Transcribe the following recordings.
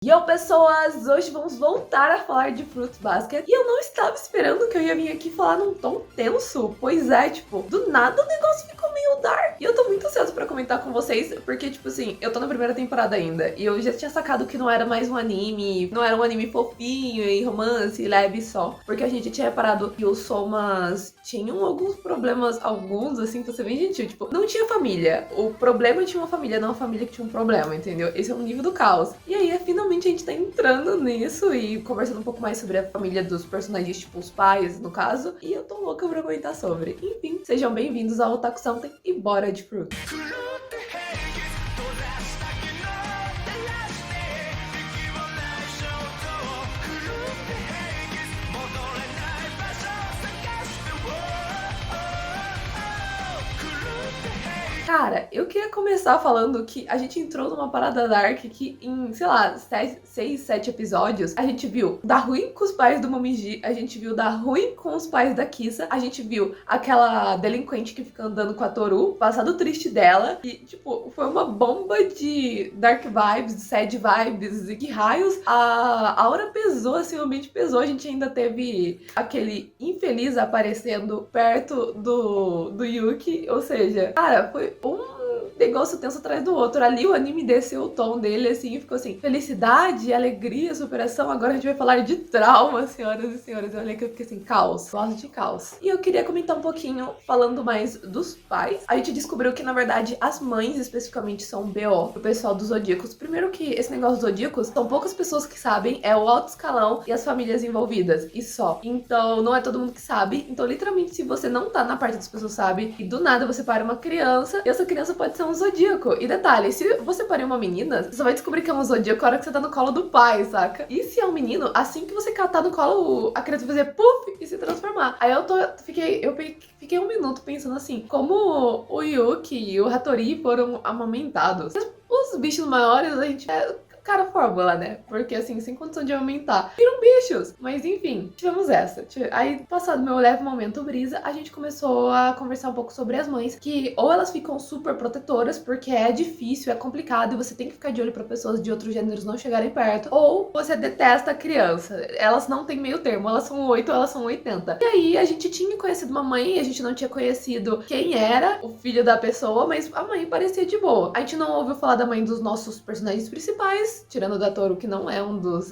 Yo, pessoas! Hoje vamos voltar a falar de Fruits Basket. E eu não estava esperando que eu ia vir aqui falar num tom tenso. Pois é, tipo, do nada o negócio ficou meio dark. E eu tô muito ansiosa pra comentar com vocês, porque, tipo assim, eu tô na primeira temporada ainda. E eu já tinha sacado que não era mais um anime, não era um anime fofinho e romance, leve só. Porque a gente tinha reparado que os Somas tinham alguns problemas, assim, pra ser bem gentil. Tipo, não tinha família. O problema tinha uma família, não a família que tinha um problema, entendeu? Esse é o nível do caos. E aí, finalmente, a gente tá entrando nisso e conversando um pouco mais sobre a família dos personagens, tipo os pais, no caso. E eu tô louca pra comentar sobre. Enfim, sejam bem-vindos ao Otaku Something e bora de Fruit. Cara, eu queria começar falando que a gente entrou numa parada dark que em, sei lá, 6, 7 episódios, a gente viu dar ruim com os pais do Momiji, a gente viu dar ruim com os pais da Kissa, a gente viu aquela delinquente que fica andando com a Toru, passado triste dela, e, tipo, foi uma bomba de dark vibes, de sad vibes, e que raios. A aura pesou, assim, o ambiente pesou, a gente ainda teve aquele infeliz aparecendo perto do Yuki, ou seja, cara, foi um negócio tenso atrás do outro. Ali o anime desceu o tom dele, assim, e ficou assim, felicidade, alegria, superação. Agora a gente vai falar de trauma, senhoras e senhores. Eu olhei que eu fiquei assim, caos, gosto de caos. E eu queria comentar um pouquinho, falando mais dos pais. A gente descobriu que, na verdade, as mães, especificamente, são BO, o pessoal dos Zodíacos. Primeiro que esse negócio dos Zodíacos, são poucas pessoas que sabem, é o alto escalão e as famílias envolvidas, e só. Então, não é todo mundo que sabe. Então, literalmente, se você não tá na parte das pessoas que sabem, e do nada você para uma criança, e essa criança pode ser um zodíaco. E detalhe, se você parir uma menina, você só vai descobrir que é um zodíaco na hora que você tá no colo do pai, saca? E se é um menino, assim que você catar no colo, a criança vai fazer puff e se transformar. Aí eu fiquei um minuto pensando assim, como o Yuki e o Hattori foram amamentados. Os bichos maiores, a gente cara, fórmula, né? Porque assim, sem condição de aumentar, viram bichos. Mas enfim, tivemos essa. Aí, passado meu leve momento brisa, a gente começou a conversar um pouco sobre as mães, que ou elas ficam super protetoras, porque é difícil, é complicado, e você tem que ficar de olho pra pessoas de outros gêneros não chegarem perto, ou você detesta a criança. Elas não têm meio termo, elas são 8 ou elas são 80. E aí, a gente tinha conhecido uma mãe, a gente não tinha conhecido quem era o filho da pessoa, mas a mãe parecia de boa. A gente não ouviu falar da mãe dos nossos personagens principais, tirando da Toru, que não é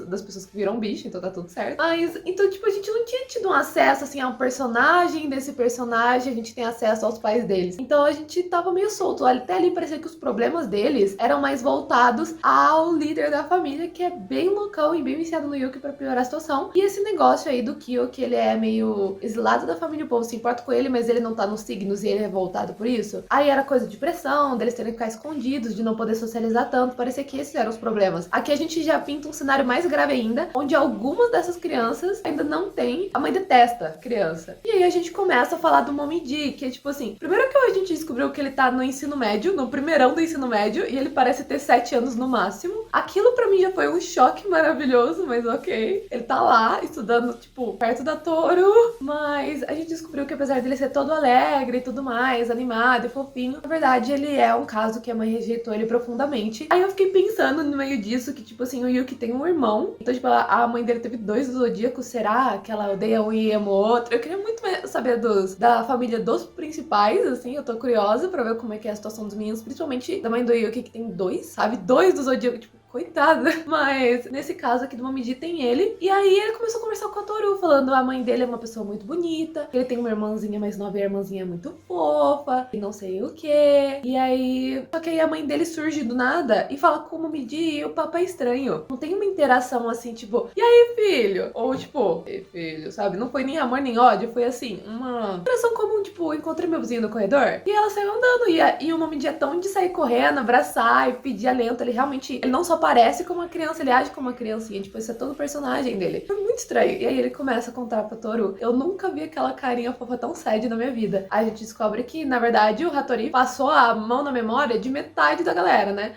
das pessoas que viram bicho, então tá tudo certo. Mas, então, tipo, a gente não tinha tido um acesso, assim, a um personagem desse personagem, a gente tem acesso aos pais deles. Então a gente tava meio solto. Até ali parecia que os problemas deles eram mais voltados ao líder da família, que é bem loucão e bem viciado no Yuki pra piorar a situação. E esse negócio aí do Kyo, que ele é meio exilado da família, o povo se importa com ele, mas ele não tá nos signos e ele é revoltado por isso. Aí era coisa de pressão, deles terem que ficar escondidos, de não poder socializar tanto. Parecia que esses eram os problemas. Aqui a gente já pinta um cenário mais grave ainda, onde algumas dessas crianças ainda não têm. A mãe detesta a criança. E aí a gente começa a falar do Momiji, que é tipo assim, primeiro que a gente descobriu que ele tá no ensino médio, no primeirão do ensino médio, e ele parece ter 7 anos no máximo. Aquilo pra mim já foi um choque maravilhoso, mas ok. Ele tá lá, estudando, tipo, perto da Toru, mas a gente descobriu que apesar dele ser todo alegre e tudo mais, animado e fofinho, na verdade ele é um caso que a mãe rejeitou ele profundamente. Aí eu fiquei pensando no meio disso, que tipo assim, o Yuki tem um irmão, então tipo, a mãe dele teve 2 zodíacos, será que ela odeia um e ama o outro? Eu queria muito saber da família dos principais, assim, eu tô curiosa pra ver como é que é a situação dos meninos, principalmente da mãe do Yuki, que tem 2, sabe? 2 do zodíaco, tipo, coitada. Mas nesse caso aqui do Momiji tem ele. E aí ele começou a conversar com a Toru, falando a mãe dele é uma pessoa muito bonita, ele tem uma irmãzinha mais nova e a irmãzinha é muito fofa, e não sei o que. E aí, só que aí a mãe dele surge do nada e fala com o Momiji e o papai é estranho. Não tem uma interação assim, tipo, e aí, filho? Ou tipo, e filho, sabe? Não foi nem amor nem ódio, foi assim, uma interação comum, tipo, encontrei meu vizinho no corredor e ela saiu andando. E o Momiji é tão de sair correndo, abraçar e pedir alento, ele não só parece como uma criança, ele age como uma criancinha, tipo, isso é todo o personagem dele. Foi muito estranho. E aí ele começa a contar pra Toru, eu nunca vi aquela carinha fofa tão sad na minha vida. Aí a gente descobre que, na verdade, o Hattori passou a mão na memória de metade da galera, né?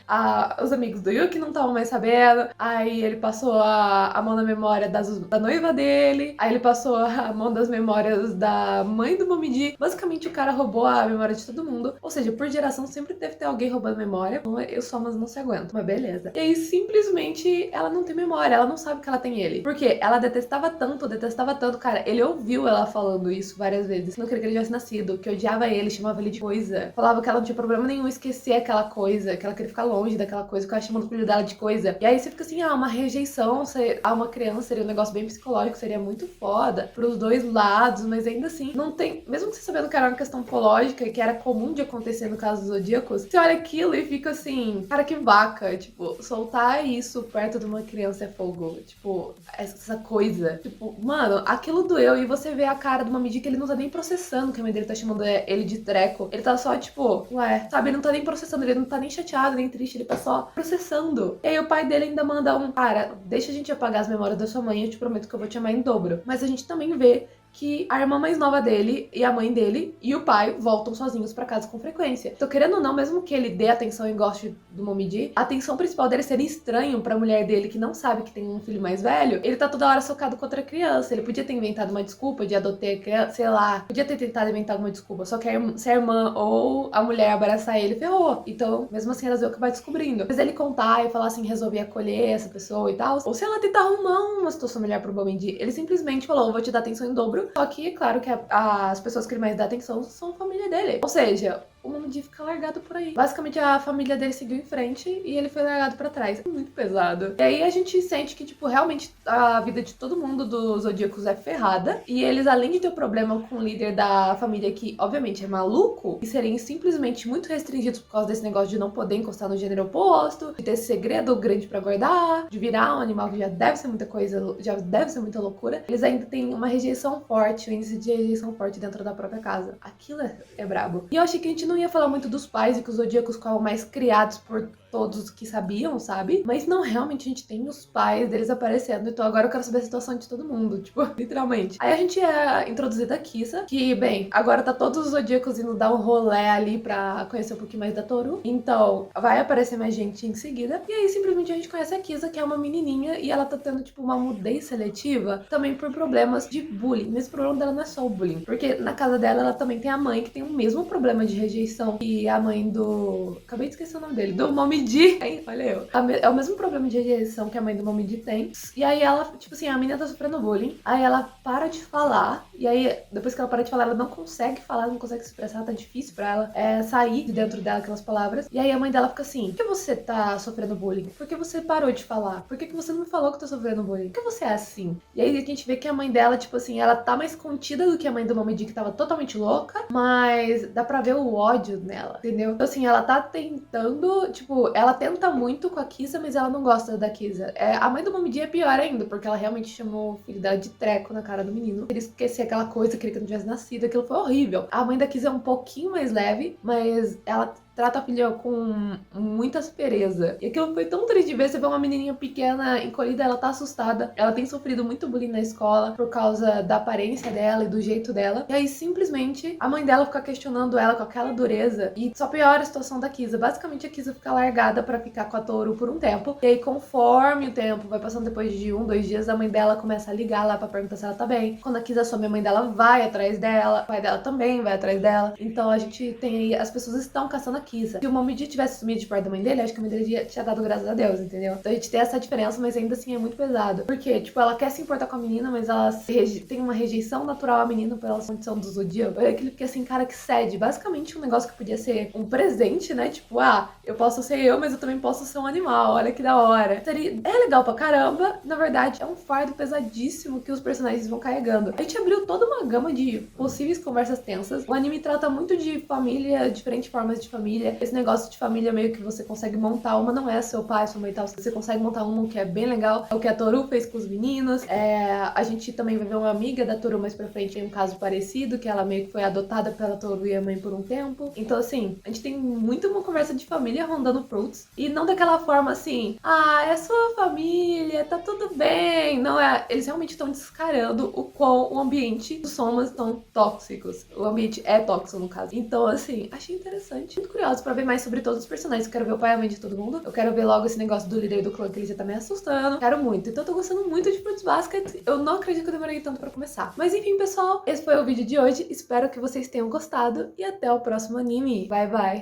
Os amigos do Yuki não estavam mais sabendo, aí ele passou a mão na memória da noiva dele, aí ele passou a mão das memórias da mãe do Momiji. Basicamente, o cara roubou a memória de todo mundo, ou seja, por geração sempre deve ter alguém roubando memória. Os Somas não se aguentam, mas beleza. E aí aí, simplesmente, ela não tem memória, ela não sabe que ela tem ele. Porque ela detestava tanto, cara. Ele ouviu ela falando isso várias vezes. Não queria que ele tivesse nascido, que odiava ele, chamava ele de coisa. Falava que ela não tinha problema nenhum esquecer aquela coisa, que ela queria ficar longe daquela coisa, que ela chamando o filho dela de coisa. E aí você fica assim, uma rejeição a uma criança seria um negócio bem psicológico, seria muito foda pros dois lados, mas ainda assim, não tem. Mesmo que você sabendo que era uma questão psicológica e que era comum de acontecer no caso dos Zodíacos, você olha aquilo e fica assim, cara, que vaca. Tipo, soltar isso perto de uma criança é fogo. Tipo, essa coisa. Tipo, mano, aquilo doeu e você vê a cara do Momiji que ele não tá nem processando que a mãe dele tá chamando ele de treco. Ele tá só, tipo, ué, sabe? Ele não tá nem processando, ele não tá nem chateado, nem triste, ele tá só processando. E aí o pai dele ainda manda cara, deixa a gente apagar as memórias da sua mãe, eu te prometo que eu vou te amar em dobro. Mas a gente também vê que a irmã mais nova dele e a mãe dele e o pai voltam sozinhos pra casa com frequência. Então, querendo ou não, mesmo que ele dê atenção e goste do Momiji, a atenção principal dele seria estranho pra mulher dele que não sabe que tem um filho mais velho. Ele tá toda hora socado com outra criança. Ele podia ter inventado uma desculpa de adotar a criança, sei lá. Podia ter tentado inventar alguma desculpa. Só que se a irmã ou a mulher abraçar ele, ferrou. Então, mesmo assim, elas vão acabar descobrindo. Mas ele contar e falar assim, resolver acolher essa pessoa e tal. Ou se ela tentar arrumar uma situação melhor pro Momiji, ele simplesmente falou, vou te dar atenção em dobro. Só que, é claro que as pessoas que ele mais dá atenção são a família dele. Ou seja, o Momiji fica largado por aí. Basicamente, a família dele seguiu em frente e ele foi largado pra trás. É muito pesado. E aí a gente sente que, tipo, realmente a vida de todo mundo dos Zodíacos é ferrada. E eles, além de ter o problema com o líder da família, que obviamente é maluco, e serem simplesmente muito restringidos por causa desse negócio de não poder encostar no gênero oposto, de ter esse segredo grande pra guardar, de virar um animal que já deve ser muita coisa, já deve ser muita loucura, eles ainda têm uma rejeição forte, um índice de rejeição forte dentro da própria casa. Aquilo é brabo. E eu achei que a gente não ia falar muito dos pais e que os Zodíacos ficavam mais criados por todos que sabiam, sabe? Mas não, realmente a gente tem os pais deles aparecendo, então agora eu quero saber a situação de todo mundo, tipo, literalmente. Aí a gente é introduzida a Kisa, que, bem, agora tá todos os Zodíacos indo dar um rolê ali pra conhecer um pouquinho mais da Toru, então vai aparecer mais gente em seguida, e aí simplesmente a gente conhece a Kisa, que é uma menininha, e ela tá tendo, tipo, uma mudez seletiva, também por problemas de bullying, mas o problema dela não é só o bullying, porque na casa dela ela também tem a mãe, que tem o mesmo problema de rejeição que a mãe do... acabei de esquecer o nome dele, do Momiji. Hein? Olha eu. É o mesmo problema de rejeição que a mãe do Momiji tem. E aí ela, tipo assim, a menina tá sofrendo bullying. Aí ela para de falar. E aí, depois que ela para de falar, ela não consegue falar, não consegue se expressar. Tá difícil pra ela sair de dentro dela aquelas palavras. E aí a mãe dela fica assim, por que você tá sofrendo bullying? Por que você parou de falar? Por que você não me falou que tá sofrendo bullying? Por que você é assim? E aí a gente vê que a mãe dela, tipo assim, ela tá mais contida do que a mãe do Momiji, que tava totalmente louca. Mas dá pra ver o ódio nela, entendeu? Então assim, ela tá tentando, tipo, ela tenta muito com a Kisa, mas ela não gosta da Kisa. A mãe do Momiji é pior ainda, porque ela realmente chamou o filho dela de treco na cara do menino. Ele esquecia aquela coisa, queria que não tivesse nascido, aquilo foi horrível. A mãe da Kisa é um pouquinho mais leve, mas ela trata a filha com muita aspereza. E aquilo foi tão triste de ver. Você vê uma menininha pequena, encolhida, ela tá assustada. Ela tem sofrido muito bullying na escola por causa da aparência dela e do jeito dela. E aí, simplesmente, a mãe dela fica questionando ela com aquela dureza. E só piora a situação da Kisa. Basicamente, a Kisa fica largada pra ficar com a Toru por um tempo. E aí, conforme o tempo vai passando, depois de 2 dias, a mãe dela começa a ligar lá pra perguntar se ela tá bem. Quando a Kisa some, a mãe dela vai atrás dela. O pai dela também vai atrás dela. Então, a gente tem aí... As pessoas estão caçando a Kisa. Se o Momiji tivesse sumido de perto da mãe dele, acho que a mãe dele tinha dado graças a Deus, entendeu? Então a gente tem essa diferença, mas ainda assim é muito pesado. Porque, tipo, ela quer se importar com a menina, mas ela tem uma rejeição natural à menina pela condição do Zodíaco. É aquele que, assim, cara que cede. Basicamente um negócio que podia ser um presente, né? Tipo, eu posso ser eu, mas eu também posso ser um animal. Olha que da hora. É legal pra caramba. Na verdade, é um fardo pesadíssimo que os personagens vão carregando. A gente abriu toda uma gama de possíveis conversas tensas. O anime trata muito de família, diferentes formas de família. Esse negócio de família meio que você consegue montar uma, não é seu pai, sua mãe e tal, você consegue montar uma que é bem legal, é o que a Toru fez com os meninos. A gente também vai ver uma amiga da Toru mais pra frente em um caso parecido, que ela meio que foi adotada pela Toru e a mãe por um tempo. Então assim, a gente tem muito uma conversa de família rondando Fruits, e não daquela forma assim, é sua família, tá tudo bem. Não é, eles realmente estão descarando o quão o ambiente dos Somas são tóxicos. O ambiente é tóxico no caso. Então assim, achei interessante, muito curioso pra ver mais sobre todos os personagens. Eu quero ver o pai e a mãe de todo mundo. Eu quero ver logo esse negócio do líder do clã, que ele já tá me assustando. Quero muito. Então eu tô gostando muito de Fruits Basket. Eu não acredito que eu demorei tanto pra começar. Mas enfim, pessoal, esse foi o vídeo de hoje. Espero que vocês tenham gostado. E até o próximo anime. Bye, bye.